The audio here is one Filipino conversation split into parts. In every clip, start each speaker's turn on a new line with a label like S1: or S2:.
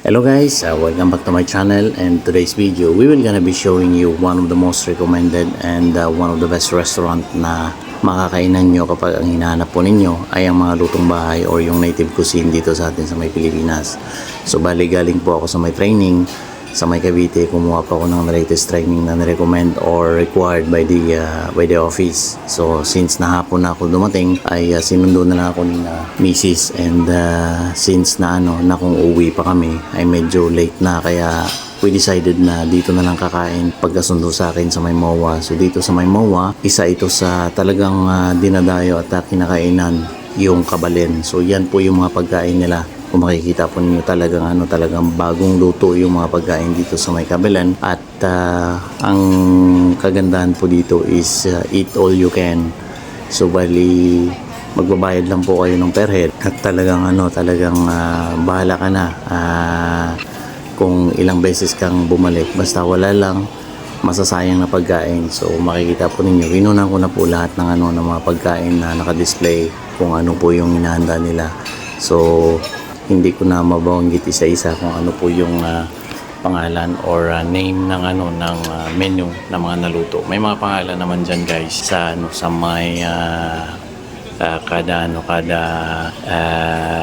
S1: Hello guys, welcome back to my channel, and today's video we will gonna be showing you one of the most recommended and one of the best restaurant na makakainan nyo kapag ang hinahanap po ninyo ay ang mga lutong bahay or yung native cuisine dito sa atin sa may Pilipinas. So bali galing po ako sa may training sa may Cavite, kumuha pa ako ng latest training na nirecommend or required by the office. So since nahapon na ako dumating ay sinundo na lang ako ni Mrs. and since na kung uwi pa kami ay medyo late na, kaya we decided na dito na lang kakain pagkasundo sa akin sa may MOA. So dito sa may MOA, isa ito sa talagang dinadayo at kinakainan, yung kabalen. So yan po yung mga pagkain nila. Kung makikita po ninyo, talagang bagong luto yung mga pagkain dito sa may Kabalan. At ang kagandahan po dito is eat all you can. So bali magbabayad lang po kayo ng per head at talagang bahala ka na kung ilang beses kang bumalik, basta wala lang masasayang na pagkain. So makikita po ninyo, inunan ko na po lahat ng ng mga pagkain na naka-display kung ano po yung inahanda nila. So hindi ko na mabanggit isa-isa kung ano po yung pangalan or name ng ng menu ng mga naluto. May mga pangalan naman diyan guys sa sa may kada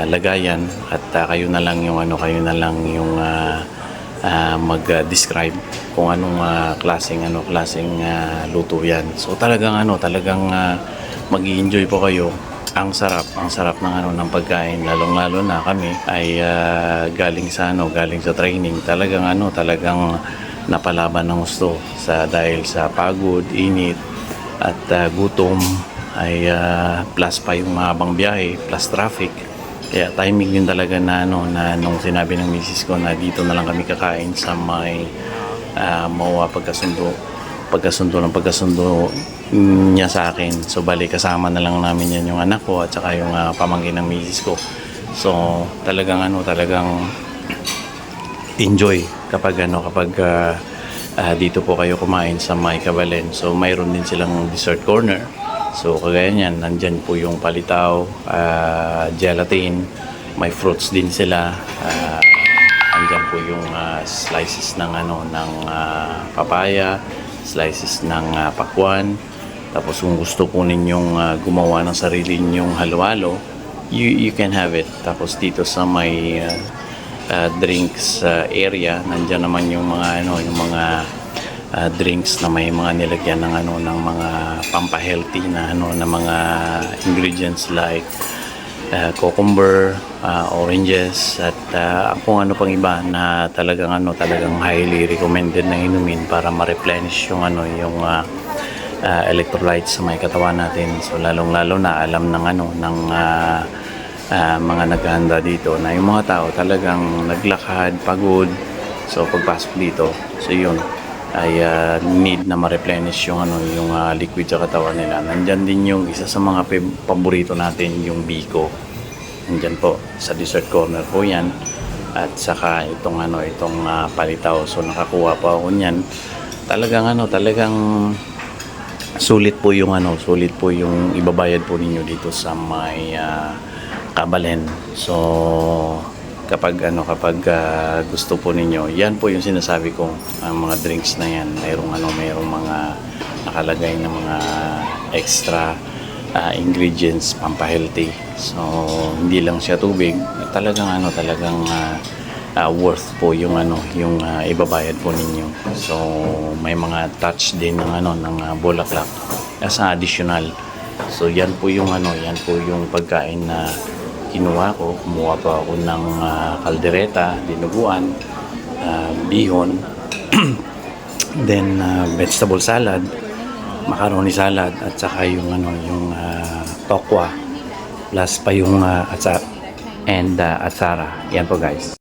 S1: lagayan, at kayo na lang yung mag-describe kung anong klaseng luto yan. So talagang mag-i-enjoy po kayo. Ang sarap ng pagkain, lalong-lalo na kami ay galing sa training. Talagang napalaban ng gusto dahil sa pagod, init at gutom, ay plus pa yung mahabang biyahe, plus traffic. Kaya timing din talaga na nung sinabi ng misis ko na dito na lang kami kakain sa may MOA, pagkasundo niya sa akin. So bali kasama na lang namin yan yung anak ko at saka yung pamangkin ng misis ko. So talagang enjoy kapag dito po kayo kumain sa may Kabalen. So mayroon din silang dessert corner. So kagaya niyan, nandyan po yung palitaw, gelatin, may fruits din sila. Andyan po yung slices ng papaya, slices ng pakwan. Tapos kung gusto po ninyong gumawa ng sarili ninyong halo-halo, you can have it. Tapos dito sa may drinks area, nandiyan naman yung mga drinks na may mga nilagyan ng mga pampahealthy na mga ingredients like cucumber, oranges, at kung ano pang iba na talagang highly recommended na inumin para ma-replenish yung electrolytes sa may katawan natin. So lalong-lalo na alam ng mga naghahanda dito na yung mga tao talagang naglakad, pagod. So pagpasok dito, so yun ay need na ma-replenish yung liquid sa katawan nila. Nandyan din yung isa sa mga paborito natin, yung biko. Nandyan po sa dessert corner po yan, at saka itong palitaw. So nakakuha pa ako niyan. Talagang sulit po yung ibabayad po ninyo dito sa may Kabalen. So kapag gusto po ninyo, yan po yung sinasabi ko, ang mga drinks na yan, mayroong mga nakalagay na mga extra ingredients, pampahealthy. So hindi lang siya tubig, talagang worth po yung ibabayad po ninyo. So may mga touch din ng bulaklak as additional. So yan po yung pagkain na kinuha ko. Kumuha pa ako ng kaldereta, dinuguan, bihon, then vegetable salad, macaroni salad, at saka yung tokwa, plus pa yung atsara. Yan po guys.